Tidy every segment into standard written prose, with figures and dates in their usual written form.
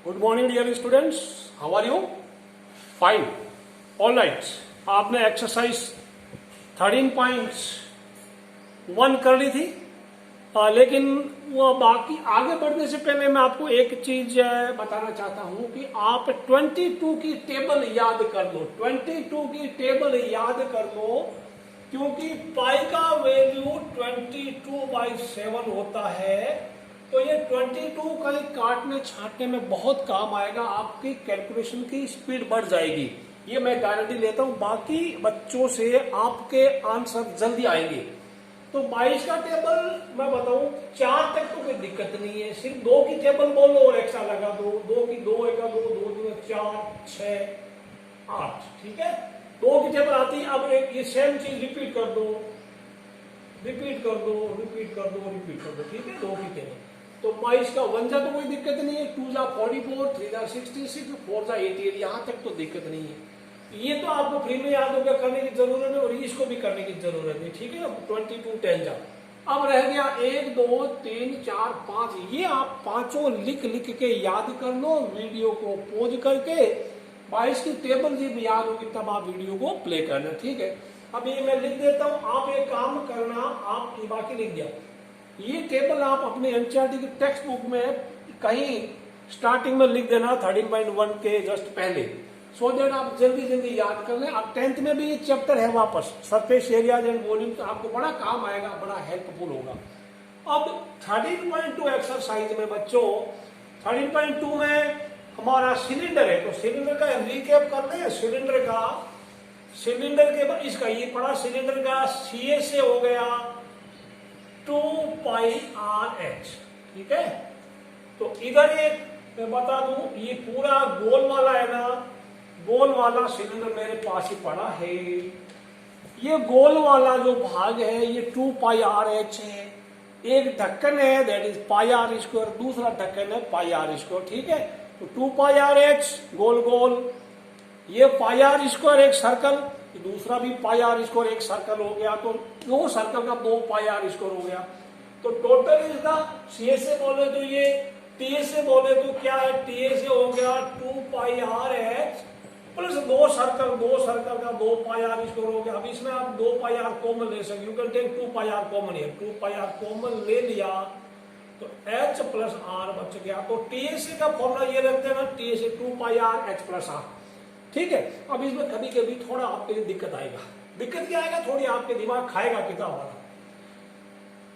Good morning dear students, how are you? Fine, all right. आपने exercise 13.1 कर ली थी, लेकिन वो बाकी आगे बढ़ने से पहले मैं आपको एक चीज बताना चाहता हूं कि आप 22 की टेबल याद कर लो। 22 की टेबल याद कर लो, क्योंकि पाई का वैल्यू 22/7 होता है। तो ये 22 का काटने छांटने में बहुत काम आएगा, आपकी कैलकुलेशन की स्पीड बढ़ जाएगी, ये मैं गारंटी लेता हूं। बाकी बच्चों से आपके आंसर जल्दी आएंगे। तो 22 का टेबल मैं बताऊं, 4 तक तो कोई दिक्कत नहीं है, सिर्फ 2 की टेबल बोलो और एक्स्ट्रा लगा दो। 2 की 2 एक 2 2 2 4 6 8, ठीक है। 2 की टेबल आती है। अब एक ये सेम चीज रिपीट कर दो, रिपीट कर दो, रिपीट कर दो, रिपीट कर दो, ठीक है। 2 की टेबल तो 22 का 1 जा तो कोई दिक्कत नहीं है, 2 जा 44, 3 जा 66, 4 जा 88, यहां तक तो दिक्कत नहीं है। ये तो आपको फ्री में याद होगा, करने की जरूरत है, और इसको भी करने की जरूरत है, ठीक है। अब 22 10 जा। अब रह गया 1 2 3 4 5, ये आप पांचों लिख लिख के याद कर लो, वीडियो को पॉज करके। 22 की टेबल जब याद होगी तब आप वीडियो को प्ले करना, ठीक है। अब ये मैं लिख देता हूं, आप एक काम करना, आप बाकी लिख दिया। ये टेबल आप अपने एनसीईआरटी की टेक्स्ट बुक में कहीं स्टार्टिंग में लिख देना, 13.1 के जस्ट पहले, सो दैट आप जल्दी जल्दी याद कर लें। अब 10th में भी ये चैप्टर है वापस, सरफेस एरियाज एंड वॉल्यूम, तो आपको बड़ा काम आएगा, बड़ा हेल्पफुल होगा। अब 13.2 एक्सरसाइज में बच्चों, 13.2 में हमारा सिलेंडर है, तो सिलेंडर का रिकैप कर लें। सिलेंडर के बाद इसका ये पड़ा, सिलेंडर का सीए से हो गया 2πRH, ठीक है। तो इधर एक मैं बता दूं, ये पूरा गोल वाला है ना, गोल वाला सिलेंडर मेरे पास ही पड़ा है। ये गोल वाला जो भाग है ये 2πRH है। एक ढक्कन है, दैट इज πr², दूसरा ढक्कन है πr², ठीक है। तो 2πRH गोल गोल, ये πr² एक सर्कल, दूसरा भी πr² एक सर्कल हो गया, तो 2 सर्कल का 2πr² हो गया। तो टोटल इसका सी से बोले तो ये, टी से बोले तो क्या है, टी से हो गया 2πRH प्लस 2 सर्कल का 2πr² हो गया। अब इसमें आप 2πr कॉमन ले सकते, you can take 2πr common है, 2πr कॉमन ले लिया तो h प्लस r बच गया। तो टीएसए का फॉर्मूला ये रखते हैं ना, टीएसए 2πRH प्लस r, ठीक है। अब इसमें कभी कभी थोड़ा आपके लिए दिक्कत आएगा। दिक्कत क्या आएगा, थोड़ी आपके दिमाग खाएगा किताब वाला।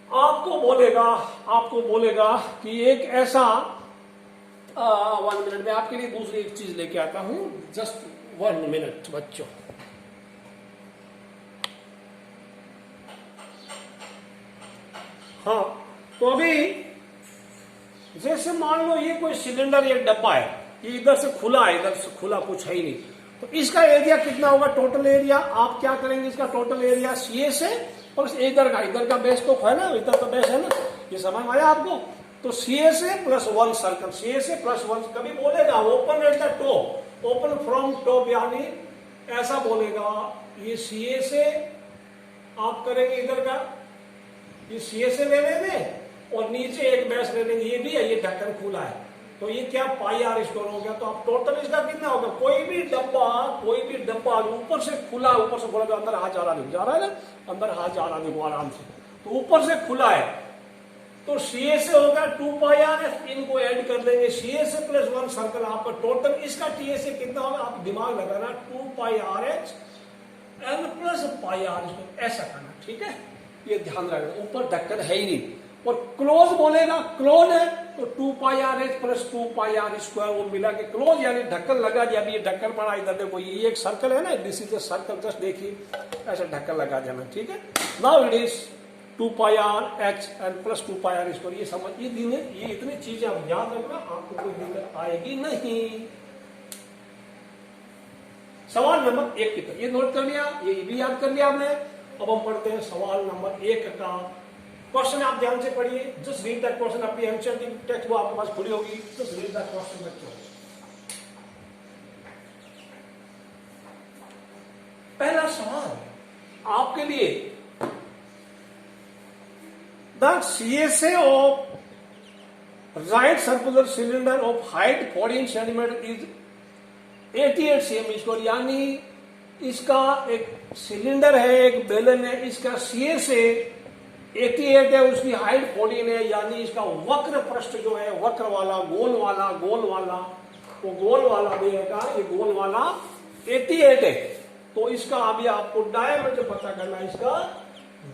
आपको बोलेगा कि एक ऐसा 1 मिनट में आपके लिए दूसरी एक चीज लेके आता हूं, जस्ट 1 मिनट बच्चों। हाँ, तो अभी जैसे मान लो ये कोई सिलेंडर, एक डब्बा है, ये इधर से खुला है, इधर से खुला कुछ है ही नहीं, तो इसका एरिया कितना होगा, टोटल एरिया आप क्या करेंगे, इसका टोटल एरिया सीए से प्लस इधर का बेस तो है ना, इधर का बेस है ना, ये समझ आया आपको। तो सीए से प्लस 1 सर्कल, सीए से प्लस 1, कभी बोलेगा open at the top, open from top, यानी ऐसा बोलेगा। ये सीए से आप करेंगे, इधर का ये सीए से ले लेंगे और नीचे एक बेस ले लेंगे, ये भी है, ये ढक्कन खुला है, तो ये क्या πr² हो गया। तो आप टोटल इसका कितना होगा, कोई भी डब्बा ऊपर से खुला, तो अंदर हाथ जा रहा है ना, अंदर हाथ जा रहा देखो आराम से, तो ऊपर से खुला है, तो सीए से होगा 2πRH, इनको ऐड कर देंगे, सीए से प्लस 1 सर्कल आपका टोटल, इसका टीए से कितना होगा, आप दिमाग लगाना, 2πRH n प्लस πr², ऐसा करना, ठीक है। ये ध्यान रखना, ऊपर ढक्कन है ही नहीं। और क्लोज बोलेगा, क्लोज है तो 2πRH प्लस 2πr², वो मिला के क्लोज, यानी ढक्कन लगा दिया। अभी ये ढक्कन पड़ा इधर देखो, ये एक सर्कल है ना, this is a circle, just देखिए ऐसा ढक्कन लगा देना, ठीक है। Now it is 2πRH and plus 2πr², ये समझ, ये इतनी चीजें आप याद रखना, आपको कोई दिक्कत आएगी नहीं। सवाल नंबर 1 की तरफ ये नोट कर लिया, ये भी याद कर लिया आपने। अब हम पढ़ते हैं सवाल नंबर 1 का क्वेश्चन, आप ध्यान से पढ़िए, जस्ट रीड दैट क्वेश्चन, अपनी एनसीईआरटी टेक्स्ट वो आपके पास खुली होगी, जस्ट रीड दैट क्वेश्चन बच्चों। पहला सवाल आपके लिए, the CSA of right circular cylinder of height 14 centimetre is 88 cm square, यानी इसका एक सिलेंडर है, एक बेलन है, इसका सीए से 88 है, उसकी हाइट 14 है, यानी इसका वक्र पृष्ठ जो है, वक्र वाला, गोल वाला, वो गोल वाला देगा, ये गोल वाला 88 है। तो इसका अभी आपको डायमीटर पता करना है, इसका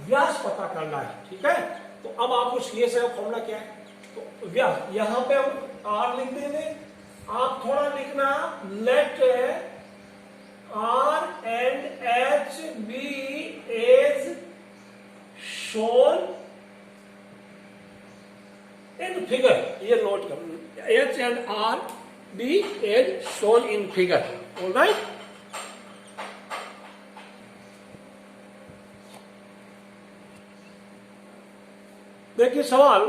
व्यास पता करना है, ठीक है। तो अब आपको सीए से फॉर्मूला क्या है, तो व्यास, यहां पे हम आर लिख देंगे, आप थोड़ा लिखना let R and H be as shown in figure, ये नोट करो, H and R be as shown in figure, all right. देखिए सवाल,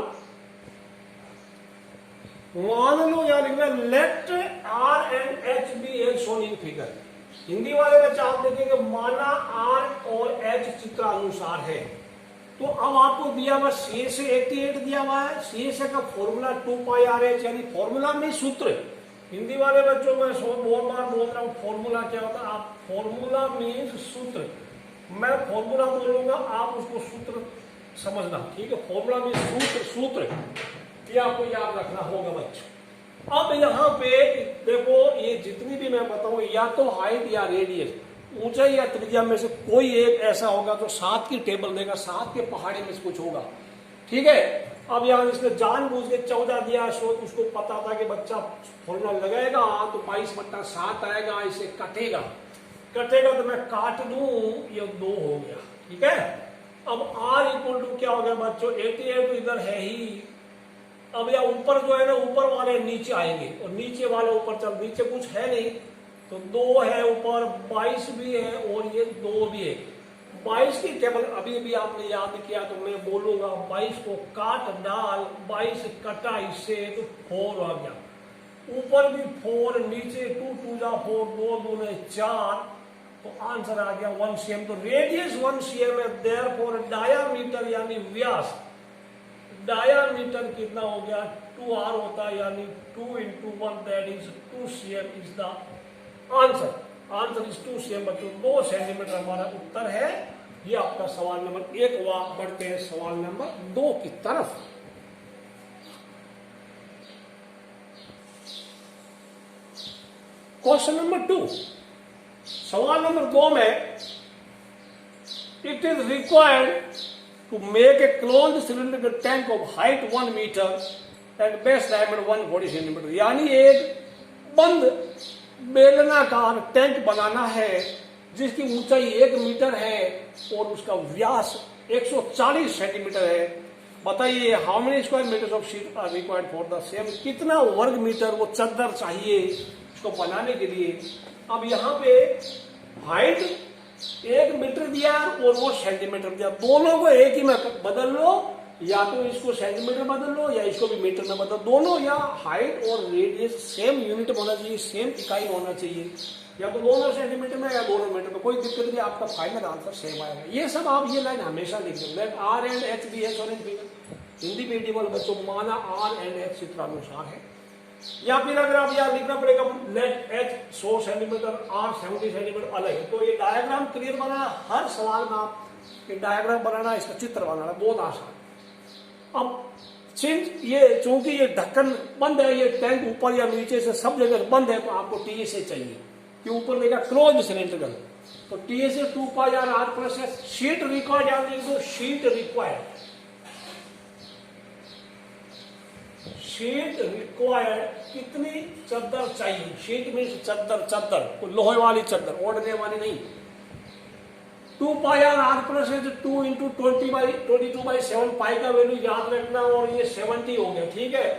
मान लो या लिखना let R and H be as shown in figure. Hindi वाले बच्चे आप देखेंगे माना आर और एच चित्रानुसार है। तो अब आपको दिया हुआ सी से 88 दिया हुआ है, सी से का फॉर्मूला 2 पाई आर एच, यानी फॉर्मूला में सूत्र। हिंदी वाले बच्चों में बहुत बार बोल रहा हूं फॉर्मूला क्या होता है, आप फॉर्मूला मीन्स सूत्र, मैं फॉर्मूला बोलूंगा आप उसको सूत्र समझना, ठीक है। फॉर्मूला मीन्स सूत्र, ये आपको याद रखना होगा बच्चों। अब यहाँ पे देखो, ये जितनी भी मैं बताऊं, या तो हाइट या रेडियस, ऊंचाई या त्रिज्या में से कोई एक ऐसा होगा तो 7 की टेबल देगा, 7 के पहाड़ी में से कुछ होगा, ठीक है। अब यहाँ इसने जानबूझ के 14 दिया, सो उसको पता था कि बच्चा फॉर्मूला लगाएगा तो 22/7 आएगा, इसे कटेगा तो मैं काट दूं, ये 2 हो गया, ठीक है। अब R इक्वल टू क्या हो गया बच्चों, 88 तो इधर है ही। अब या ऊपर जो है ना, ऊपर वाले नीचे आएंगे और नीचे वाले ऊपर, चल नीचे कुछ है नहीं तो 2 है, ऊपर 22 भी है और ये 2 भी है। 22 की टेबल अभी आपने याद किया तो मैं बोलूंगा 22 को काट डाल, 22 कटा इससे तो 4 आ गया, ऊपर भी 4, नीचे 2 2 जा 4, 2 2 4, तो आंसर आ गया 1 cm। तो रेडियस 1 cm है, देयरफॉर डायामीटर यानी व्यास, डायामीटर कितना हो गया 2r होता है, यानी 2 × 1 that is 2 cm is the answer is 2 cm बच्चों, 2 सेंटीमीटर हमारा उत्तर है। ये आपका सवाल नंबर 1 हुआ। बढ़ते हैं सवाल नंबर 2 की तरफ। क्वेश्चन नंबर 2, सवाल नंबर 2 में, it is required to make a closed cylindrical tank of height 1 meter and base diameter 140 centimeter, यानी एक बंद बेलनाकार टैंक बनाना है जिसकी ऊंचाई 1 मीटर है और उसका व्यास 140 सेंटीमीटर है। बताइए how many square metres of sheet are required for the same, कितना वर्ग मीटर वो चद्दर चाहिए इसको बनाने के लिए। अब यहाँ पे हाइट 1 मीटर दिया और वो सेंटीमीटर दिया, दोनों को एक ही में बदल लो, या तो इसको सेंटीमीटर बदल लो या इसको भी मीटर में बदल, दोनों या हाइट और रेडियस सेम यूनिट में होना चाहिए, सेम इकाई होना चाहिए, या तो दोनों सेंटीमीटर में या दोनों मीटर में, कोई दिक्कत नहीं, आपका फाइनल आंसर सेम आएगा। ये सब आप ये लाइन हमेशा लिख दो, let R and H be H और हिंदी मीडियम वाले बच्चों को माना आर एंड एच चित्रानुसार है, या फिर अगर आप यहाँ लिखना पड़ेगा let H 100 centimetre R 70 centimetre अलग है। तो ये डायग्राम क्लियर बनाना, हर सवाल में आप डायग्राम बनाना, इसका चित्र बनाना बहुत आसान। अब ये चूंकि ये ढक्कन बंद है, ये टैंक ऊपर या नीचे से सब जगह बंद है, तो आपको टीएसए चाहिए कि ऊपर देगा क्लोज सिलेंड्रिकल, तो TSA 2 pi R R plus है। शीट रिक्वायर्ड, याद लिख दो शीट रिक्वायर्ड, शीट रिक्वायर्ड कितनी चद्दर चाहिए, शीट में चद्दर लोहे वाली चद्दर, ओढ़ने वाली नहीं। 2 पाई आर आर प्लस है, 2 × 22/7 पाई का वैल्यू याद रखना, और ये 70 हो गया, ठीक है।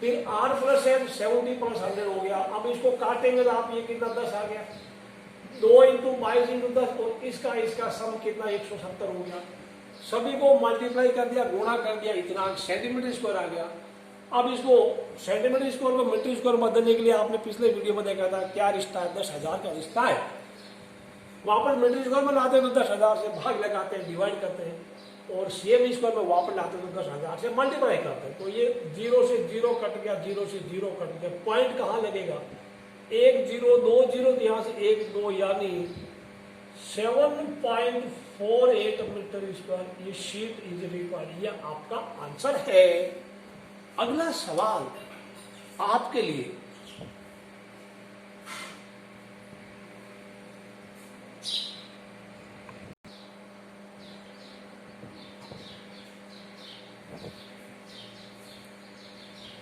फिर आर प्लस है 70 + 100 हो गया। अब इसको काटेंगे तो आप ये कितना 10 आ गया, 2 × 22 × 10, और इसका सम कितना 170 हो गया। सभी को मल्टीप्लाई कर दिया, गुणा कर दिया, इतना सेंटीमीटर स्क्वायर आ गया। अब इसको सेंटीमीटर स्क्वायर को मीटर स्क्वायर बदलने के लिए आपने पिछले वीडियो में देखा था क्या रिश्ता है, 10,000 का रिश्ता है। वापस मीटर स्क्वायर में लाते हैं तो 10,000 से भाग लगाते हैं, डिवाइड करते हैं, और सेम स्क्वायर में वापस लाते तो 10,000 से मल्टीप्लाई करते हैं। तो ये 0 से 0 कट गया, 0 से 0 कट गया, पॉइंट कहाँ लगेगा, 1 0 2 0, तो यहाँ से 1 2 यानी 7.48 मीटर स्क्वायर ये शीट इज रिक्वायर्ड। ये आपका आंसर है। अगला सवाल आपके लिए,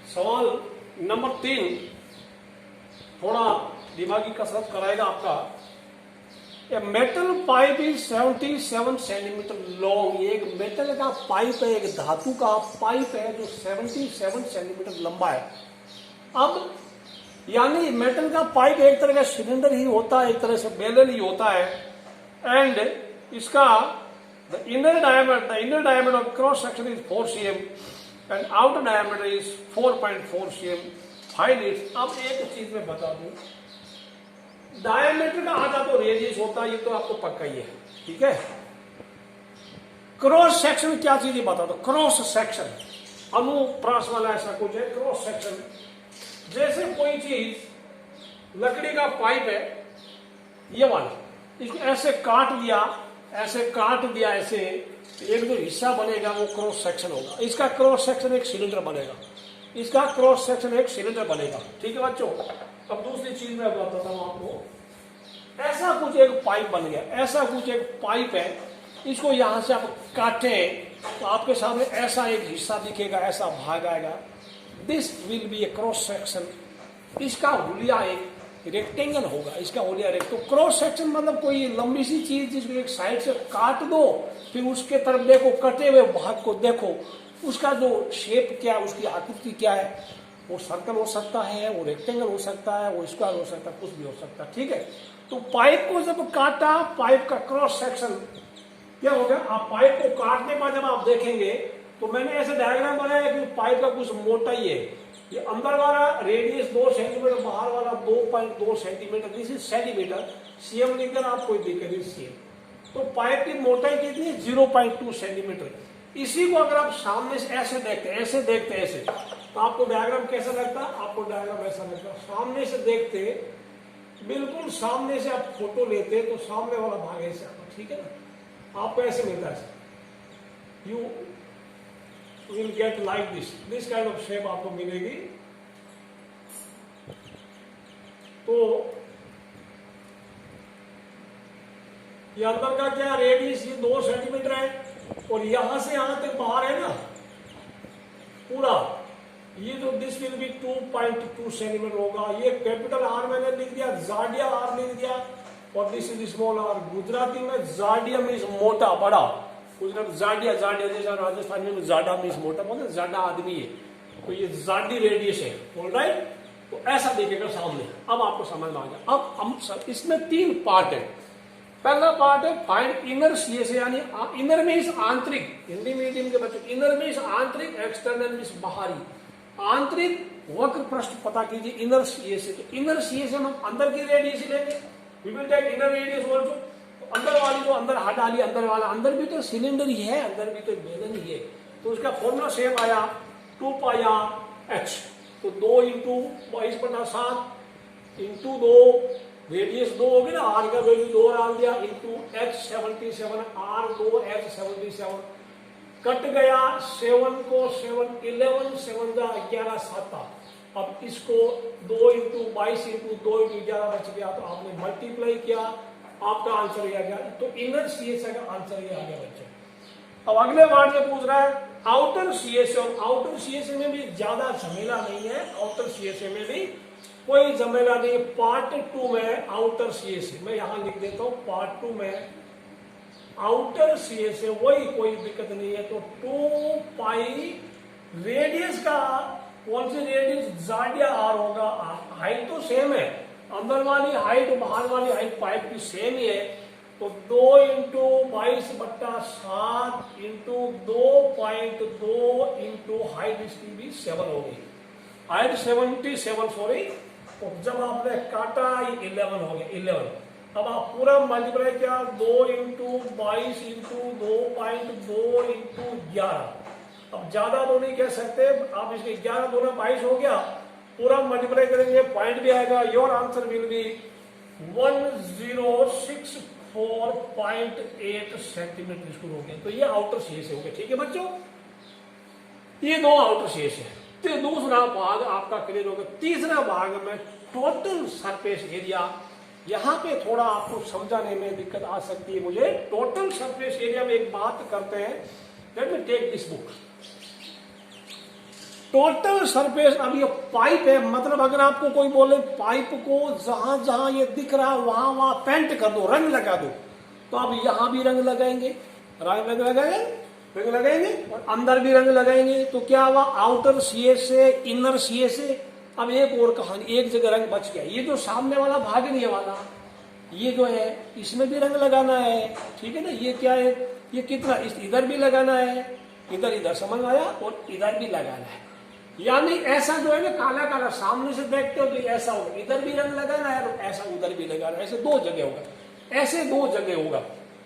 सवाल नंबर 3 थोड़ा दिमागी कसरत कराएगा आपका। A metal pipe is 77 centimetre long. ये एक मेटल का पाइप है, एक धातु का पाइप है जो 77 सेंटीमीटर लंबा है। अब यानी मेटल का पाइप एक तरह का सिलेंडर ही होता है, एक तरह से बेलन ही होता है। एंड इसका the inner diameter of cross section is 4 cm and outer diameter is 4.4 cm। Find it. अब एक चीज मैं बता दूं, डायमीटर का आधा तो रेडियस होता है, ये तो आपको पक्का ही है, ठीक है। क्रॉस सेक्शन क्या चीज है बता दो। क्रॉस सेक्शन अनुप्रास वाला ऐसा कुछ है। क्रॉस सेक्शन जैसे कोई चीज लकड़ी का पाइप है, ये वाला, इसको ऐसे काट दिया, ऐसे एक जो हिस्सा बनेगा वो क्रॉस सेक्शन होगा। इसका क्रॉस सेक्शन एक सिलेंडर बनेगा, इसका क्रॉस सेक्शन एक सिलेंडर बनेगा, ठीक है बच्चों। अब दूसरी चीज मैं बताता हूं आपको। ऐसा कुछ एक पाइप बन गया, ऐसा कुछ एक पाइप है, इसको यहां से आप काटें तो आपके सामने ऐसा एक हिस्सा दिखेगा, ऐसा भाग आएगा। This will be A cross section. इसका हुलिया एक रेक्टेंगल होगा, इसका हुलिया तो क्रॉस सेक्शन मतलब कोई लंबी सी चीज जिसको एक साइड से काट दो, फिर उसके तरफ देखो, कटे हुए भाग को देखो, उसका जो शेप क्या है, उसकी आकृति क्या है, वो सर्कल हो सकता है, वो रेक्टेंगल हो सकता है, वो स्क्वायर हो सकता है, कुछ भी हो सकता है, ठीक है। तो पाइप को जब काटा, पाइप का क्रॉस सेक्शन क्या हो गया। आप पाइप को काटने के बाद जब आप देखेंगे तो मैंने ऐसे डायग्राम बनाया कि पाइप का कुछ मोटा ही है। ये अंदर वाला रेडियस 2 सेंटीमीटर, बाहर वाला 2.2 centimetre, this is centimetre, CM लिखकर आप कोई दिक्कत नहीं सीएम। तो पाइप की मोटाई कितनी है, 0.2 सेंटीमीटर। इसी को अगर आप सामने से ऐसे देखते ऐसे, तो आपको डायग्राम कैसा लगता है, आपको डायग्राम ऐसा लगता है। सामने से देखते, बिल्कुल सामने से आप फोटो लेते तो सामने वाला भाग ऐसे आता, ठीक है ना, आपको ऐसे मिलता है। You will get like this kind of shape आपको मिलेगी। तो ये अंदर का क्या रेडियस, ये 2 सेंटीमीटर है, और यहां से यहां तक बाहर है ना पूरा, ये जो दिस विल बी 2.2 सेंटीमीटर होगा। ये कैपिटल आर मैंने लिख दिया, जाडिया आर लिख दिया, और this is small R. Gujarati में जाडिया मीन्स मोटा, बड़ा। गुजरात जाडिया जैसा राजस्थानी में जाडा मीन्स मोटा, बोलते जाडा आदमी है, तो ये जाडी रेडियस है, ऑलराइट। तो ऐसा देखेगा सामने। अब आपको समझ में आ गया। अब हम इसमें 3 पार्ट है। पहला पार्ट है फाइंड इनर सीएस, यानी इनर मीन्स आंतरिक, हिंदी मीडियम के बच्चे, इनर मीन्स आंतरिक, एक्सटर्नल मीन्स बाहरी। आंतरिक वक्र पृष्ठ पता कीजिए, इनर सीएस। तो इनर सीएस हम अंदर की रेडियस लेंगे, we will take inner radius also. तो अंदर वाली जो अंदर हटा ली, अंदर वाला, अंदर भी तो सिलेंडर ही है, अंदर भी तो बेलन ही है। तो उसका फॉर्मूला सेम आया, 2πr(h). तो 2 इंटू 22/7 इंटू 2, रेडियस 2 होगी ना, आर का वैल्यू 2 डाल दिया, into h77, r2 h77 cut गया, 7 को 7 11 7 जा 11 7। अब इसको 2 इंटू 22 इंटू 2 इंटू 11 बच गया, तो आपने मल्टीप्लाई किया, आपका आंसर ये आ गया। तो इनर सीएस का आंसर ये आ गया बच्चों। अब अगले वर्ड में पूछ रहा है आउटर सीएस, और आउटर सीएस में भी ज्यादा झमेला नहीं है, आउटर सीएस में भी कोई झमेला नहीं। पार्ट 2 में आउटर सीएस, मैं यहां लिख देता हूं, पार्ट 2 में आउटर सीएस है, वही कोई दिक्कत नहीं है। तो 2 रेडियस का कौन सी रेडियस, जाडिया आर होगा। हाइट तो सेम है, अंदर वाली हाइट बाहर वाली हाइट पाइप की सेम ही है। तो 2 इंटू 22/7 इंटू 2.2 इंटू हाइट इसकी भी 7 होगी, हाइट 77 सॉरी। तो जब आपने काटा ये 11 हो गया, 11 अब आप पूरा मल्टीप्लाई किया 2 इंटू 22 इंटू 2.2 इंटू 11। अब ज्यादा तो नहीं कह सकते आप, इसके 11 दूना 22 हो गया, पूरा मल्टीप्लाई करेंगे पॉइंट भी आएगा। Your answer will B 1064.8 centimetre square हो गया। तो ये आउटर शेष हो गया। ठीक है बच्चों, ये दो आउटर शेष है। तो दूसरा भाग आपका क्लियर हो गया। तीसरा भाग में टोटल सरफेस एरिया, यहां पे थोड़ा आपको समझाने में दिक्कत आ सकती है मुझे। टोटल सरफेस एरिया में एक बात करते हैं, let me take this book. Total surface, अब ये पाइप है, मतलब अगर आपको कोई बोले पाइप को जहां जहां ये दिख रहा है वहां वहां पेंट कर दो, रंग लगा दो, तो अब यहां भी रंग लगाएंगे, रंग लगाएंगे और अंदर भी रंग लगाएंगे। तो क्या हुआ, आउटर सीएस से इनर सीएस से। अब एक और कहानी, एक जगह रंग बच गया, ये जो सामने वाला भाग नहीं है वाला, ये जो है इसमें भी रंग लगाना है। ठीक है ना, ये क्या है, ये कितना, इधर भी लगाना है, इधर समझ आया, और इधर भी लगाना है। यानी ऐसा जो है ना काला काला सामने से देखते हो तो ऐसा होगा, इधर भी रंग लगाना है और ऐसा उधर भी लगाना है, ऐसे दो जगह होगा, ऐसे दो जगह होगा।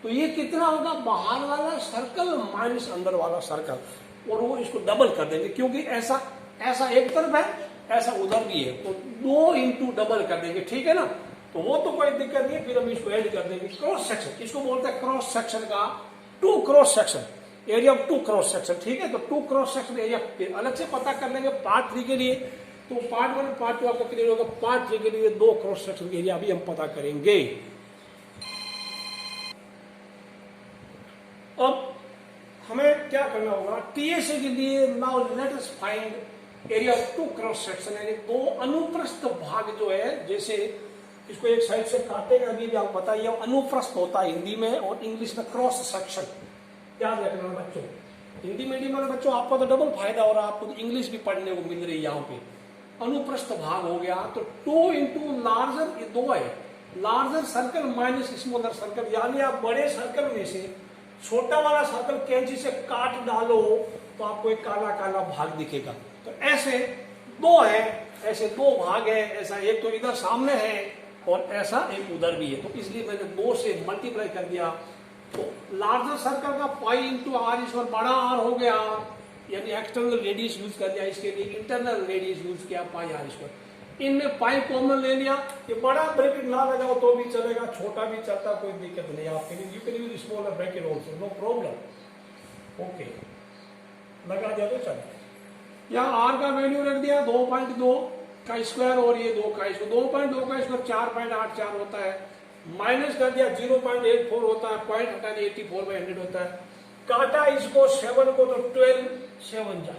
तो ये कितना होगा, बाहर वाला सर्कल माइनस अंदर वाला सर्कल, और वो इसको डबल कर देंगे, क्योंकि ऐसा ऐसा एक तरफ है, ऐसा उधर भी है, तो 2 इंटू डबल कर देंगे। ठीक है ना, तो वो तो कोई दिक्कत नहीं, फिर हम इसको ऐड कर देंगे। क्रॉस सेक्शन, इसको बोलते हैं क्रॉस सेक्शन का, 2 cross section area of 2 cross section. ठीक है, तो 2 क्रॉस सेक्शन एरिया फिर अलग से पता कर लेंगे पार्ट 3 के लिए। तो पार्ट 1 पार्ट 2 आपका क्लियर होगा, पार्ट 3 के लिए 2 क्रॉस सेक्शन एरिया भी हम पता करेंगे। अब हमें क्या करना होगा, टीएसए के लिए now let us find area of 2 cross section, यानी 2 अनुप्रस्थ भाग जो है, जैसे इसको एक साइड से काटेगा, अभी भी आप बताइए, अनुप्रस्थ होता है हिंदी में और इंग्लिश में क्रॉस सेक्शन। याद रखना बच्चों, हिंदी मीडियम वाले बच्चों आपको तो डबल फायदा हो रहा है, आपको तो इंग्लिश भी पढ़ने को मिल रही है यहाँ पे। अनुप्रस्थ भाग हो गया तो 2 इंटू लार्जर, ये 2 है, larger circle minus smaller circle, यानी आप बड़े सर्कल में से छोटा वाला सर्कल कैंची से काट डालो तो आपको एक काला काला भाग दिखेगा। तो ऐसे 2 है, ऐसे 2 भाग है, ऐसा एक तो इधर सामने है और ऐसा एक उधर भी है, तो इसलिए मैंने 2 से मल्टीप्लाई कर दिया। तो लार्जर सर्कल का पाई इंटू आर, इस पर बड़ा आर हो गया, यानी एक्सटर्नल रेडियस यूज कर दिया, इसके लिए इंटरनल रेडियस यूज किया पाई आर स्क्वायर। इनमें पाई कॉमन ले लिया, ये बड़ा ब्रैकेट ना लगाओ तो भी चलेगा, छोटा भी चलता, कोई दिक्कत नहीं आपके लिए। You can use smaller bracket also, no problem. Okay, लगा दिया तो चले। यहाँ आर का वैल्यू रख दिया 2.2 का स्क्वायर और ये 2 का स्क्वायर, 2.2 का स्क्वायर 4.84 होता है, माइनस कर दिया 0.84 होता है, पॉइंट हटा दिया 84/100 होता है। काटा इसको 7 को तो 12 7 जा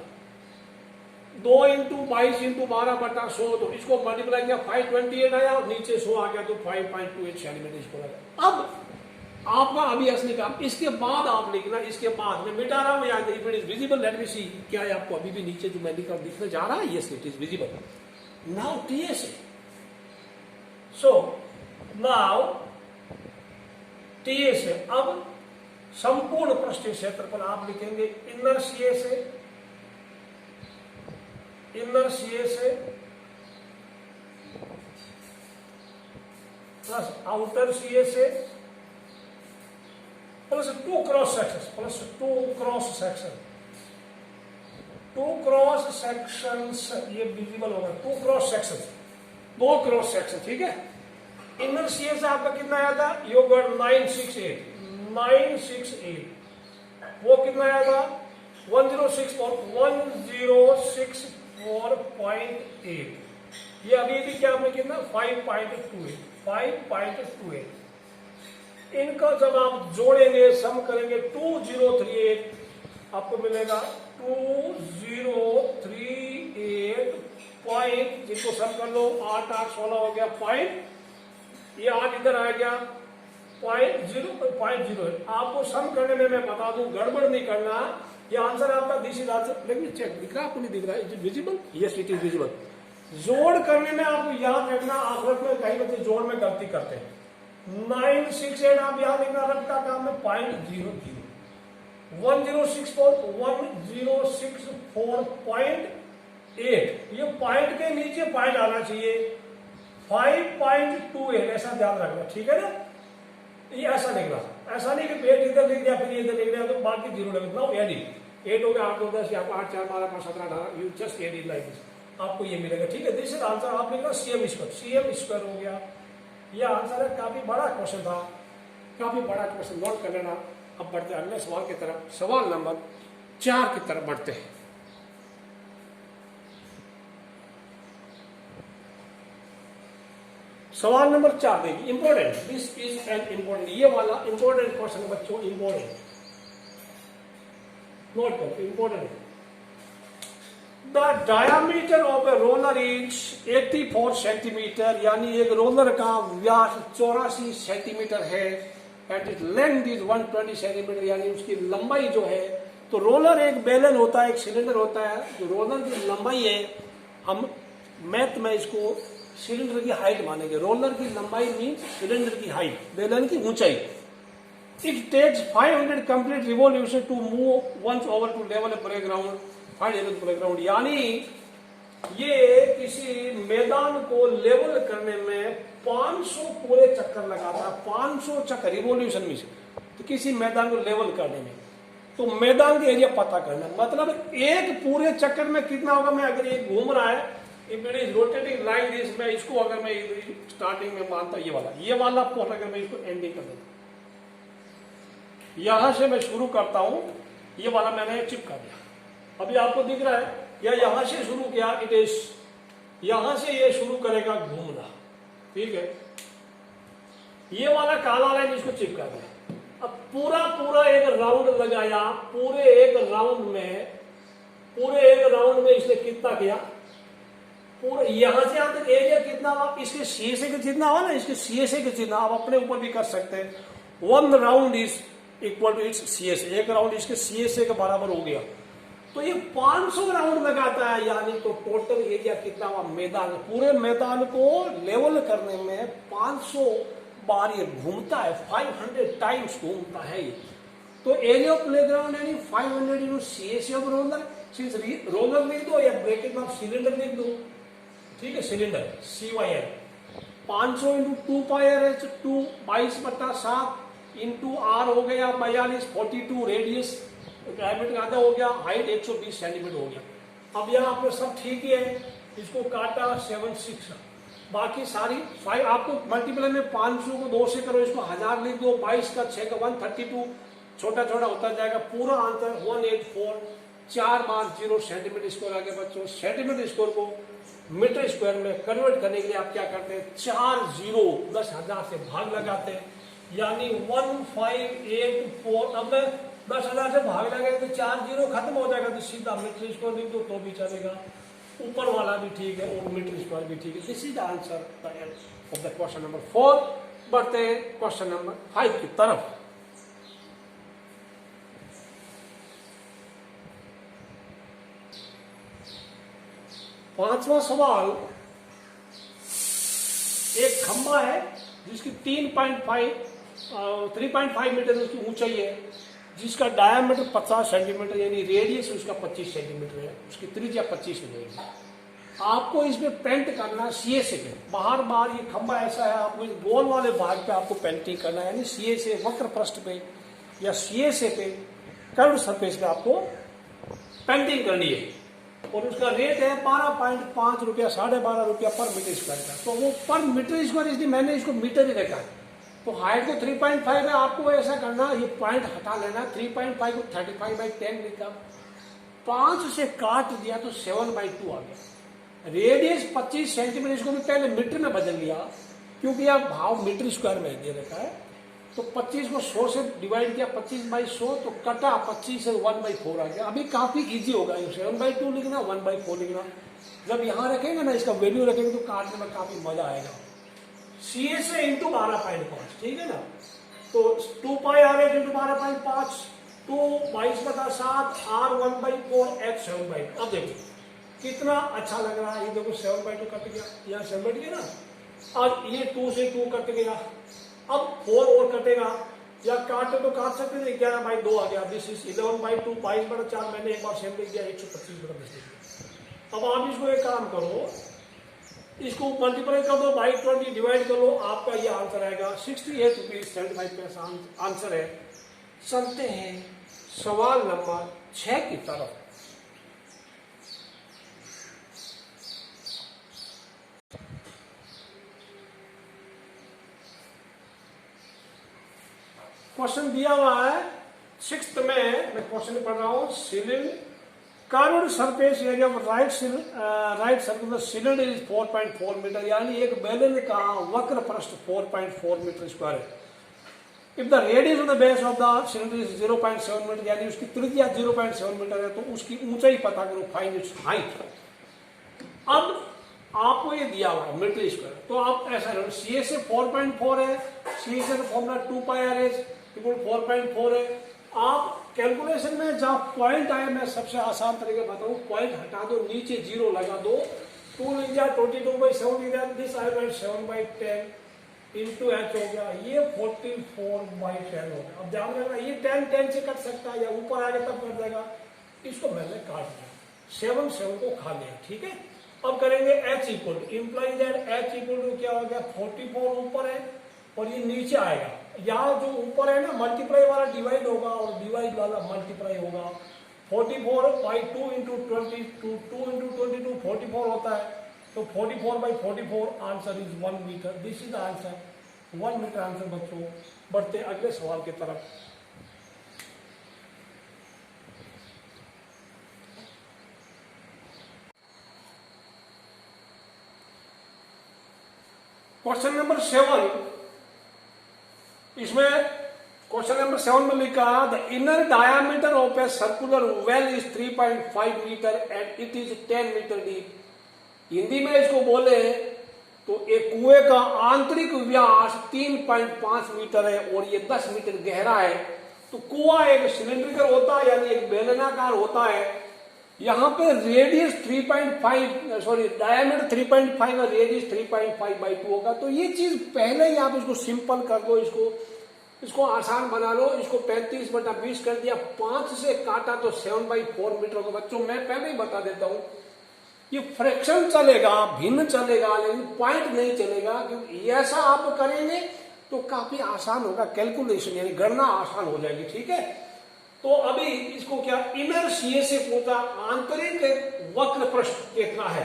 2 इंटू 22 इंटू 12/100, तो इसको मल्टीप्लाई किया 528 आया और नीचे 100 आ गया, तो 5.28 सेंटीमीटर इसको लगा। अब आपका अभी असली काम, इसके बाद आप लिखना, इसके बाद मैं मिटा रहा हूं, याद if it is visible let me see, क्या है आपको अभी भी नीचे जो मैं लिखा दिखने जा रहा है, yes it is visible. Now TSA, so now TSA, अब संपूर्ण पृष्ठीय क्षेत्रफल आप लिखेंगे inner CSA, inner CSA plus outer CSA plus 2 cross section, plus 2 cross section, 2 cross sections, ये विजिबल होगा, 2 क्रॉस सेक्शंस, 2 क्रॉस सेक्शन। ठीक है, इनर सीएसए आपका कितना आया था, यू गॉट 968, वो कितना आया था 1064.8, ये अभी भी क्या आपने कितना 5.28। इनका जब आप जोड़ेंगे, सम करेंगे 2038, आपको मिलेगा 2038 पॉइंट, जिसको सम कर लो 8 8 16 हो गया पॉइंट, ये 8 इधर आ गया 0.08। आपको सम करने में मैं बता दूं, गड़बड़ नहीं करना, ये आंसर आपका this is answer, let me check, दिख रहा आपको नहीं दिख रहा, is it visible, yes it is visible. जोड़ करने में आपको याद रखना, आखिरत में कई बच्चे जोड़ में गलती करते हैं, 968 आप याद रखना, रखता काम में 0.00, 1064.8, ये पॉइंट के नीचे पॉइंट आना चाहिए, 5.28 ऐसा ध्यान रखना, ठीक है ना। ये ऐसा लिखना, ऐसा नहीं कि 8 इधर लिख दिया फिर इधर लिख दिया तो बाकी 0 लिख दो। एडिट 8 हो गया 8 2 10 यहाँ 8 4 12 5 17 18, you just edit like this, आपको ये मिलेगा, ठीक है। This is answer. आप लिखना CM स्क्वायर हो गया, यह आंसर है। काफी बड़ा क्वेश्चन था, काफी बड़ा क्वेश्चन, नोट कर लेना। अब बढ़ते हैं अगले सवाल की तरफ, सवाल नंबर 4 की तरफ बढ़ते हैं। सवाल नंबर 4 देखिए, important, this is an important, ये वाला इंपॉर्टेंट क्वेश्चन बच्चों, इंपॉर्टेंट, नोट करो, important. The diameter of a roller is 84 centimetre, यानी एक रोलर का व्यास 84 सेंटीमीटर है, and it length is 120 centimetre, यानी उसकी लंबाई जो है, तो रोलर एक बेलन होता है, एक सिलेंडर होता है, जो रोलर की लंबाई है, हम मैथ में इसको सिलेंडर की हाइट मानेंगे। रोलर की लंबाई मीन्स सिलेंडर की हाइट, बेलन की ऊंचाई। It takes 500 complete revolution to move once over to level a playground, find area playground, यानी ये किसी मैदान को लेवल करने में 500 पूरे चक्कर लगाता है, 500 चक्कर रिवॉल्यूशन में से, तो किसी मैदान को लेवल करने में, तो मैदान का एरिया पता करना, मतलब एक पूरे चक्कर में कितना होगा। मैं अगर ये घूम रहा है, if it is rotating like this, मैं इसको अगर मैं स्टार्टिंग में मानता ये वाला पोर्ट अगर मैं इसको एंडिंग कर देता, यहां से मैं शुरू करता हूं, ये वाला मैंने चिपका दिया, अभी आपको दिख रहा है, या यहां से शुरू किया, इट इज यहां से ये शुरू करेगा घूमना, ठीक है। ये वाला काला लाइन इसको चिपका दिया, अब पूरा एक राउंड लगाया, पूरे एक राउंड में इसने कितना किया, पूरे यहां से यहां तक एरिया कितना हुआ, इसके CSA का जितना हुआ ना, इसके CSA का जितना, आप अपने ऊपर भी कर सकते हैं। 1 round is equal to its CSA, एक राउंड इसके CSA के बराबर हो गया, तो ये 500 राउंड लगाता है, यानी तो टोटल एरिया कितना हुआ मैदान, पूरे मैदान को लेवल करने में 500 बार ये घूमता है, 500 टाइम्स घूमता है ये। तो एरिया ऑफ प्लेग्राउंड यानी 500 into CSA of roller, roller लिख दो या ब्रैकेट में सिलेंडर लिख दो, ठीक है, सिलेंडर CYL 500 इंटू 2 पाई RH 2 22/7 इंटू R हो गया 42 42 रेडियस डायमीटर आधा हो गया, हाइट 120 सेंटीमीटर हो गया। अब यहाँ आपको सब ठीक ही है, इसको काटा 76, बाकी सारी 5 आपको मल्टीप्लाई में 500 को 2 से करो, इसको 1000 लिख दो, 22 का 6 का 132, छोटा छोटा होता जाएगा, पूरा आंसर 184, 4 बार 0 सेंटीमीटर स्क्वायर आ गया बच्चों। सेंटीमीटर स्क्वायर को मीटर स्क्वायर में कन्वर्ट करने के लिए आप क्या करते हैं, 4 0 10,000 से भाग लगाते हैं, यानी 1584। अब 10,000 से भाग लगाए तो 4 0 खत्म हो जाएगा, तो सीधा मीटर स्क्वायर लिख दो तो भी चलेगा, ऊपर वाला भी ठीक है और मीटर स्क्वायर भी ठीक है। This is the answer of the question number 4। बढ़ते हैं क्वेश्चन नंबर 5 की तरफ। पांचवा सवाल, एक खंबा है जिसकी 3.5 मीटर उसकी ऊंचाई है, जिसका डायमीटर 50 सेंटीमीटर यानी रेडियस उसका 25 सेंटीमीटर है, उसकी त्रिज्या 25 हो जाएगी। आपको इसमें पेंट करना CSA पे, बाहर बाहर ये खंबा ऐसा है, आपको इस गोल वाले भाग पे आपको पेंटिंग करना है, यानी CSA वक्र पृष्ठ पे या CSA पे कर्व सरफेस पे आपको पेंटिंग करनी है, और उसका रेट है 12.5 रुपया 12.5 रुपया पर मीटर स्क्वायर का। तो वो पर मीटर स्क्वायर, इसलिए मैंने इसको मीटर ही रखा है। तो हाइट को 3.5 है, आपको ऐसा करना, ये पॉइंट हटा लेना, 3.5 को 35/10 लिखा, 5 से काट दिया तो 7/2 आ गया। रेडियस 25 सेंटीमीटर, इसको भी पहले मीटर में बदल लिया क्योंकि आप भाव मीटर स्क्वायर में दे रखा है। तो 25 को 100 से डिवाइड किया, 25/100, तो कटा 25 से 1/4 आ गया। अभी काफी इजी होगा, 7/2 लिखना, 1/4 लिखना। जब यहाँ रखेंगे ना, इसका वैल्यू रखेंगे तो काटने में काफी मजा आएगा। CSA इंटू 12.5, ठीक है ना। तो 2 पाई RH इंटू 12.5, 2 22/7 R 1/4 X 7/2। अब देखो कितना अच्छा लग रहा है, ये देखो 7/2 कट गया, यहाँ 7 बैठ गया ना। अब ये 2 से 2 कट गया, अब 4 और कटेगा, या काटे तो काट सकते थे, 11/2 आ गया। दिस इज 11/2 22/4, मैंने एक बार सेम लिख दिया, 125/10। अब आप इसको एक काम करो, इसको मल्टीप्लाई कर दो बाई 20 डिवाइड कर लो, आपका ये आंसर आएगा 68.75 आंसर है। चलते हैं सवाल नंबर 6 की तरफ। क्वेश्चन दिया हुआ है 6th में, मैं क्वेश्चन पढ़ रहा हूं। Cylinder curved surface area of right circular cylinder is 4.4 metre, यानी एक बेलन का वक्र पृष्ठ 4.4 मीटर स्क्वायर है। If the radius of the base of the cylinder is 0.7 metre, यानी उसकी त्रिज्या 0.7 मीटर है, तो उसकी ऊंचाई पता करो, फाइंड इट्स हाइट। अब आपको ये दिया हुआ है मीटर स्क्वायर, तो आप ऐसा करो, सी एस से 4.4 है, सी एस का फॉर्मूला 2πr इक्वल 4.4 है। आप कैलकुलेशन में जहां पॉइंट आए, मैं सबसे आसान तरीके बताऊं, पॉइंट हटा दो, नीचे जीरो लगा दो, 2 लीजिए 22/7 this I by 7/10 into H हो गया, ये 44/10 हो गया। अब ध्यान रखना, ये 10 से कट सकता है, या ऊपर आगे तब कट जाएगा, इसको मैंने काट दिया, 7 को खा लिया, ठीक है। अब करेंगे h equal to, imply that h equal to क्या हो गया, 44 ऊपर है और ये नीचे आएगा, यहाँ जो ऊपर है ना मल्टीप्लाई वाला डिवाइड होगा और डिवाइड वाला मल्टीप्लाई होगा। 44/2 इंटू 22, 2 इंटू 22 44 होता है, तो 44/44 answer is 1 metre. This is the answer, 1 metre answer बच्चों। बढ़ते अगले सवाल की तरफ। क्वेश्चन नंबर 7, इसमें क्वेश्चन नंबर 7 में लिखा, the inner diameter of a circular well is 3.5 metre and it is 10 metre deep. Hindi में इसको बोले तो एक कुएं का आंतरिक व्यास 3.5 मीटर है और ये 10 मीटर गहरा है। तो कुआं एक सिलेंड्रिकल होता है, यानी एक बेलनाकार होता है। यहाँ पे रेडियस 3.5 सॉरी डायमीटर 3.5 और रेडियस 3.5/2 होगा। तो ये चीज पहले ही आप इसको सिंपल कर दो, इसको आसान बना लो। इसको 35/20 कर दिया, 5 से काटा तो 7/4 मीटर होगा। बच्चों मैं पहले ही बता देता हूं, ये फ्रैक्शन चलेगा, भिन्न चलेगा, लेकिन पॉइंट नहीं चलेगा, क्योंकि ऐसा आप करेंगे तो काफी आसान होगा कैलकुलेशन, यानी गणना आसान हो जाएगी, ठीक है। तो अभी इसको क्या इनर सीए से पूछा, आंतरिक वक्र पृष्ठ कितना है,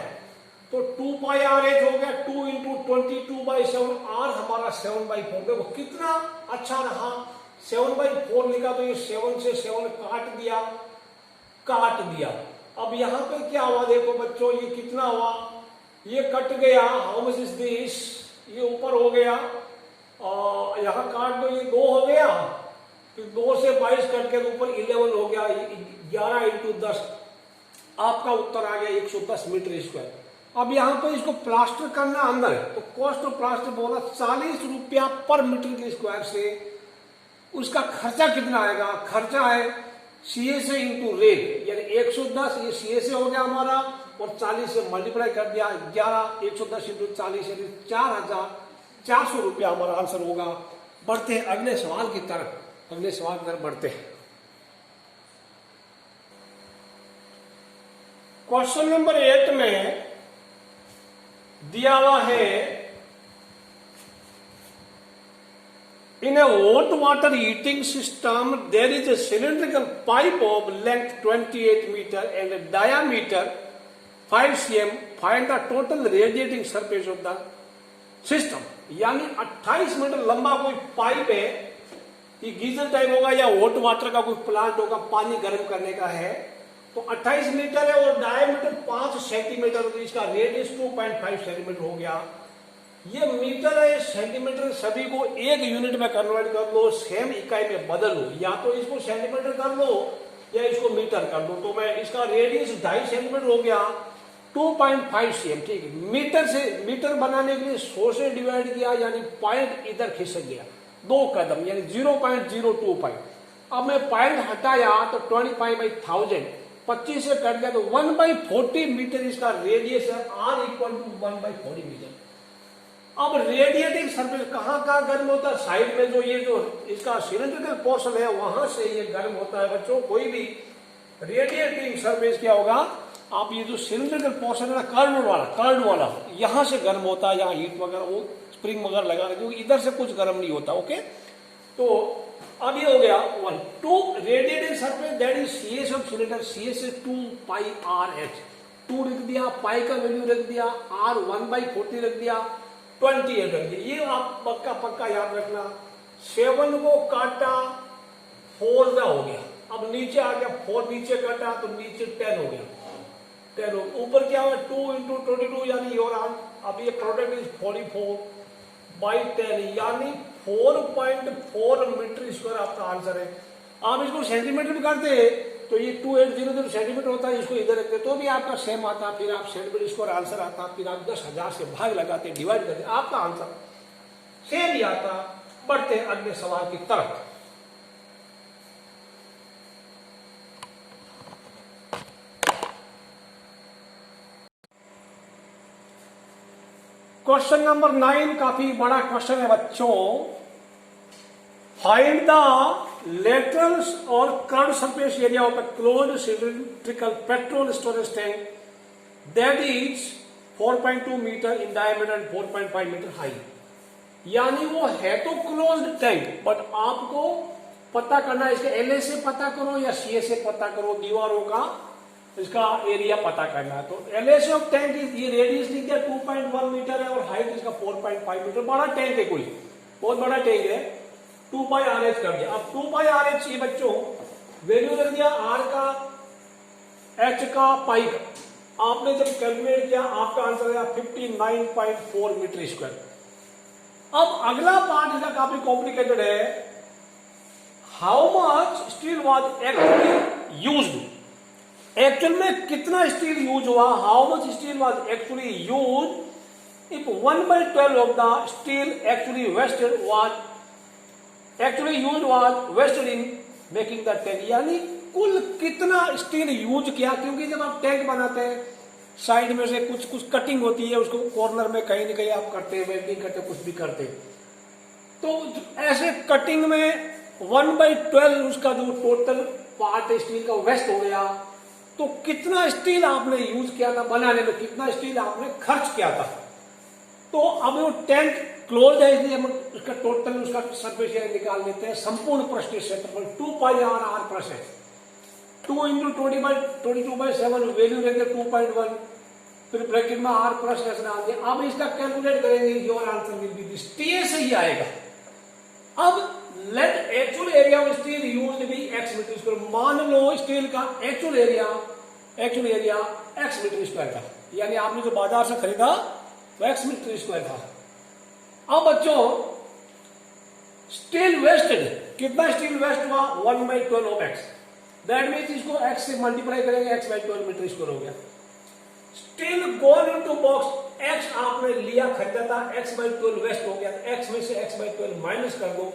तो 2πr हो गया, 2 इंटू 22/7, आर हमारा 7/4। देखो कितना अच्छा रहा, 7/4 लिखा तो ये 7 से 7 काट दिया। अब यहां पे क्या हुआ देखो बच्चों, ये कितना हुआ, ये कट गया, हाउ मच इज दिस, ये ऊपर हो गया, यहां काट दो, ये 2 हो गया, फिर 2 से 22 कट के ऊपर 11 हो गया, 11 इंटू 10, आपका उत्तर आ गया 110 मीटर स्क्वायर। अब यहाँ पे इसको प्लास्टर करना अंदर है, तो कॉस्ट ऑफ प्लास्टर बोला 40 रुपया पर मीटर के स्क्वायर से। उसका खर्चा कितना आएगा, खर्चा है सीए से इंटू रेट, यानी 110, ये सीए से हो गया हमारा, और 40 से मल्टीप्लाई कर दिया, 11, 110 इंटू 40 यानी 4400 रुपया हमारा आंसर होगा। बढ़ते हैं अगले सवाल की तरफ, बढ़ते हैं। क्वेश्चन नंबर 8 में दिया हुआ है, in a hot water heating system there is a cylindrical pipe of length 28 metre and diameter 5 cm, find the total radiating surface of the system. यानी 28 मीटर लंबा कोई पाइप है, ये गीजर टाइप होगा या हॉट वाटर का कोई plant होगा, पानी गर्म करने का है, तो 28 मीटर है और डायमीटर 5 सेंटीमीटर, तो इसका रेडियस 2.5 सेंटीमीटर हो गया। ये मीटर है, सेंटीमीटर, सभी को एक यूनिट में कन्वर्ट कर लो, सेम इकाई में बदल लो, या तो इसको सेंटीमीटर कर लो या इसको मीटर कर लो। तो मैं इसका रेडियस 2.5 सेंटीमीटर हो गया, 2.5 cm, ठीक है। मीटर बनाने के लिए 100 से डिवाइड किया, यानी पॉइंट इधर खिसक गया 2 कदम, यानी 0.025। अब मैं पॉइंट हटाया तो 25/1000, 25 से कट गया तो 1/40 मीटर इसका रेडियस है, R इक्वल टू 1/40 मीटर। अब रेडिएटिंग सरफेस कहाँ गर्म होता है, साइड में जो ये जो इसका सिलेंड्रिकल पोर्शन है वहां से ये गर्म होता है बच्चों। कोई भी रेडिएटिंग सरफेस क्या होगा, आप ये जो सिलेंड्रिकल पोर्शन है ना, कर्व वाला यहां से गर्म होता है, यहाँ हीट वगैरह वो स्प्रिंग वगैरह लगा रहे, क्योंकि इधर से कुछ गर्म नहीं होता। ओके, तो अब ये हो गया 1 2 radiated surface that is CS of cylinder, CS से 2 पाई RH, 2 रख दिया, पाई का वैल्यू रख दिया, R 1/40 रख दिया, 28 रख दिया। ये आप पक्का याद रखना। 7 को काटा 4 का हो गया, अब नीचे आ गया 4, नीचे काटा तो नीचे 10 हो गया, 10 हो, ऊपर क्या हुआ 2 × 22 यानी योर अब ये प्रोडक्ट इज 44/10 यानी 4.4 मीटर स्क्वायर आपका आंसर है। आप इसको सेंटीमीटर में करते तो ये 2800 सेंटीमीटर होता है, इसको इधर रखते तो भी आपका सेम आता, फिर आप सेंटीमीटर स्क्वायर आंसर आता, फिर आप 10,000 से भाग लगाते, डिवाइड करते, आपका आंसर सेम ही आता। बढ़ते अगले सवाल की तरफ। क्वेश्चन नंबर 9 काफी बड़ा क्वेश्चन है बच्चों। फाइंड द लेटरल और curve surface area of a closed cylindrical petrol storage tank that is 4.2 metre in diameter and 4.5 metre high. यानी वो है तो क्लोज्ड टैंक, बट आपको पता करना है इसके LA से पता करो या CA से पता करो, दीवारों का इसका एरिया पता करना है। तो LS ऑफ टैंक ये रेडियस लिख दिया 2.1 मीटर है और हाइट इसका 4.5 मीटर, बड़ा टैंक है, कोई बहुत बड़ा टैंक है। 2πRH कर दिया। अब 2πRH ये बच्चों वैल्यू रख दिया, R का, H का, पाई का। आपने जब कैलकुलेट किया आपका आंसर आया 59.4 मीटर स्क्वायर। अब अगला पार्ट इसका काफी कॉम्प्लिकेटेड है। How much steel was actually used, actual में कितना स्टील यूज हुआ, how much steel was actually use if 1/12 of the steel actually wasted was wasted in making the tank. यानी कुल कितना स्टील यूज किया, क्योंकि जब आप टैंक बनाते हैं साइड में से कुछ कटिंग होती है, उसको कॉर्नर में कहीं ना कहीं आप करते हैं, वेल्डिंग करते, कुछ भी करते हैं, तो ऐसे कटिंग में 1/12 उसका जो टोटल पार्ट स्टील का वेस्ट हो गया। तो कितना स्टील आपने यूज किया था बनाने में, कितना स्टील आपने खर्च किया था। तो अब वो टैंक क्लोज है, इसलिए हम उसका टोटल उसका सरफेस एरिया निकाल लेते हैं। संपूर्ण पृष्ठ क्षेत्रफल 2πr प्रोसेस 2 × 20/22/7 वैल्यू रहेंगे 2.1, फिर ब्रैकेट में R प्रोसेस डाल दिया। अब इसका कैलकुलेट करेंगे, your answer will be this, TA से ही आएगा। अब let actual area of steel used be x metre square. मान लो स्टील का actual area x metre square था, यानी आपने जो बाजार से खरीदा तो x मीटर स्क्वायर था। अब बच्चों स्टील वेस्टेड, कितना स्टील वेस्ट हुआ 1/12 ऑफ x, दैट मीन्स इसको x से मल्टीप्लाई करेंगे, x/12 मीटर स्क्वायर हो गया। स्टील गोन इनटू बॉक्स, x आपने लिया खरीदा था, x/12 वेस्ट हो गया, x में से x/12 माइनस कर दो।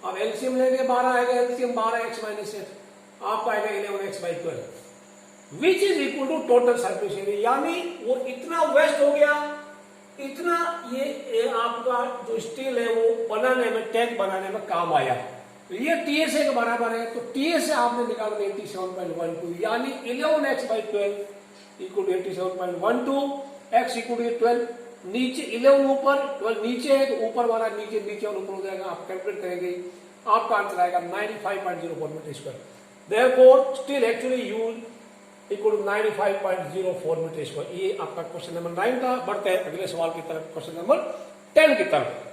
अब एलसीएम लेंगे 12 आएगा, एलसीएम 12x - 8 आपका आएगा 11x/12 which is equal to total surface area. यानी वो इतना वेस्ट हो गया, इतना ये आपका जो स्टील है वो बनाने में, टैंक बनाने में काम आया। तो ये TA से के बराबर है, तो TA से आपने निकाला 87.12 यानी 11x/12 equal to 87.12, x equal to 12, नीचे 11 ऊपर 12 नीचे है, तो ऊपर वाला नीचे और ऊपर हो जाएगा। आप कैलकुलेट करेंगे, आपका आंसर आएगा 95.04 metre square. Therefore steel actually used equal to 95.04 metre square. ये आपका क्वेश्चन नंबर 9 था। बढ़ते हैं अगले सवाल की तरफ, क्वेश्चन नंबर 10 की तरफ।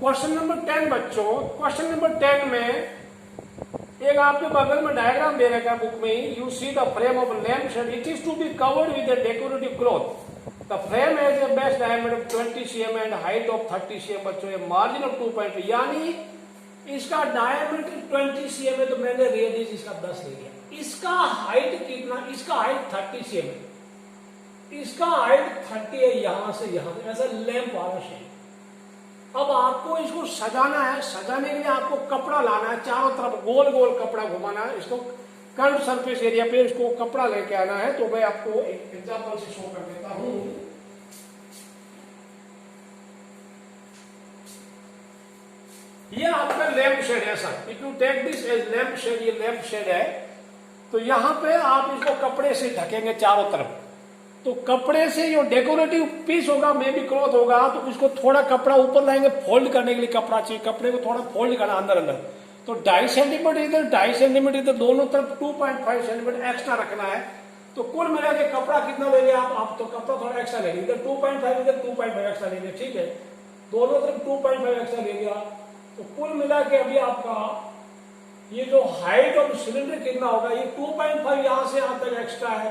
क्वेश्चन नंबर 10 बच्चों, क्वेश्चन नंबर 10 में एक आपके बगल में डायग्राम दे रखा है बुक में। You see the frame of lamp shade, it is to be covered with a decorative cloth. The frame has a base diameter of 20 cm and height of 30 cm बच्चों, a margin of 2.2 यानी इसका diameter 20 cm है, तो मैंने radius इसका 10 ले लिया। इसका हाइट कितना, इसका हाइट 30 cm है, इसका हाइट 30 है, यहां से ऐसा लैंप वाला शेड। अब आपको इसको सजाना है, सजाने के लिए आपको कपड़ा लाना है, चारों तरफ गोल गोल कपड़ा घुमाना है, इसको कर्व सरफेस एरिया पे इसको कपड़ा लेके आना है। तो मैं आपको एक एग्जांपल से शो कर देता हूं। ये आपका लैंप शेड है sir, if you take this as lamp shade, ये लैंप शेड है। तो यहाँ पे आप इसको कपड़े से ढकेंगे चारों तरफ, तो कपड़े से जो डेकोरेटिव पीस होगा, मे बी क्लॉथ होगा, तो उसको थोड़ा कपड़ा ऊपर लाएंगे, फोल्ड करने के लिए कपड़ा चाहिए, कपड़े को थोड़ा फोल्ड करना अंदर अंदर। तो 2.5 सेंटीमीटर इधर, 2.5 सेंटीमीटर इधर, दोनों तरफ 2.5 सेंटीमीटर एक्स्ट्रा रखना है। तो कुल मिला के कपड़ा कितना लेंगे आप तो कपड़ा थोड़ा एक्स्ट्रा लेंगे, इधर 2.5 इधर 2.5 एक्स्ट्रा लेंगे, ठीक है, दोनों तरफ 2.5 एक्स्ट्रा ले लिया। तो कुल मिला के अभी आपका ये जो हाइट ऑफ सिलेंडर कितना होगा, ये 2.5 यहां से यहां तक एक्स्ट्रा है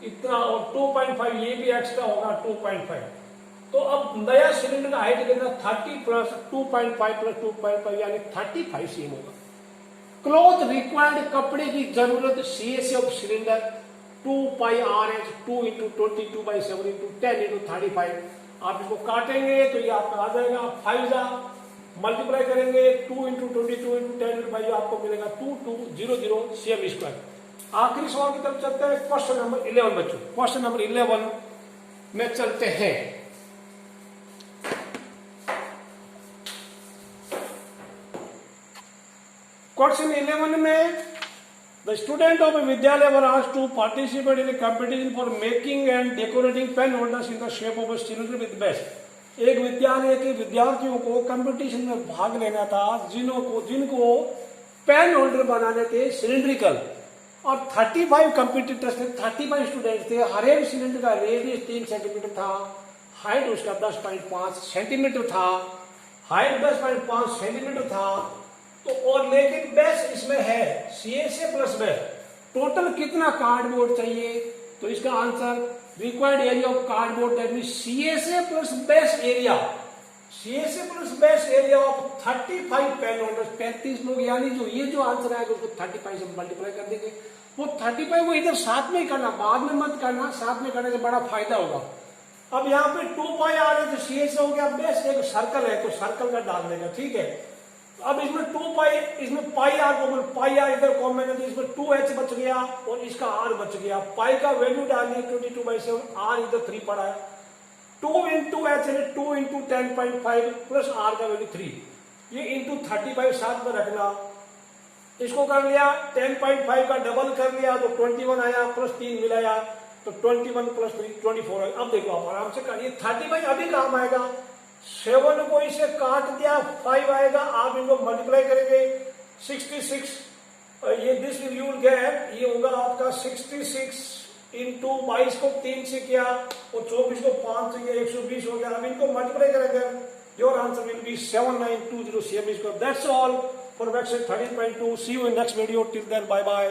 इतना, और 2.5 ये भी एक्स्ट्रा होगा 2.5। तो अब नया सिलेंडर का हाइट कितना, 30 प्लस 2.5 प्लस 2.5 यानी 35 cm होगा। क्लॉथ रिक्वायर्ड, कपड़े की जरूरत, CSA of cylinder 2 pi RH 2 × 22/7 × 10 × 35। आप इसको काटेंगे तो ये आपका आ जाएगा 5 मल्टीप्लाई करेंगे 2 × 22 × 10 × 5 आपको मिलेगा 2200 cm²। आखिरी सवाल की तरफ चलते हैं, क्वेश्चन नंबर 11 बच्चों, क्वेश्चन नंबर 11 में चलते हैं। क्वेश्चन 11 में the student of Vidyalaya were asked to participate in a competition for making and decorating pen holders in the shape of a cylinder with best. एक विद्यालय के विद्यार्थियों को कंपटीशन में भाग लेना था, जिनको पेन होल्डर बनाने थे सिलिंड्रिकल, और 35 कंपिटिटर्स थे, 35 स्टूडेंट थे। हर एक सिलेंडर का रेडियस 3 सेंटीमीटर था, हाइट उसका 10.5 सेंटीमीटर था, हाइट 10.5 सेंटीमीटर था। तो और लेकिन बेस इसमें है CSA प्लस बेस। टोटल कितना कार्डबोर्ड चाहिए, तो इसका answer required area of cardboard that means CSA plus base area, CSA plus base area of 35 pen holders, 35 लोग, यानी जो आंसर आएगा उसको 35 से मल्टीप्लाई कर देंगे। वो 35 वो इधर साथ में ही करना, बाद में मत करना, साथ में करने से बड़ा फायदा होगा। अब यहाँ पे 2 pi आ रहे तो CSA हो गया बेस, एक सर्कल है तो सर्कल का डाल देगा, ठीक है। अब इसमें 2 pi, इसमें पाई आर कॉमन, पाई आर इधर कॉमन है तो इसमें 2h बच गया और इसका r बच गया। पाई का वैल्यू डालिए 22/7, r इधर 3 पड़ा है, 2 × h यानी 2 × 10.5 प्लस r का वैल्यू 3, ये इंटू 35 साथ में रखना। इसको कर लिया 10.5 का डबल कर लिया तो 21 आया, प्लस 3 मिलाया तो 21 प्लस 3 24 आया। अब देखो आप आराम से करिए, 35 अभी काम आएगा, 7 को इसे काट दिया 5 आएगा, आप इनको मल्टीप्लाई करेंगे 66, ये this will you will get, ये होगा आपका 66 इंटू 22 को 3 से किया और 24 को 5 से किया, 120 हो गया। अब इनको मल्टीप्लाई करेंगे, your answer will be 7920 cm²। That's all for question 13.2। See you in next video, till then bye bye.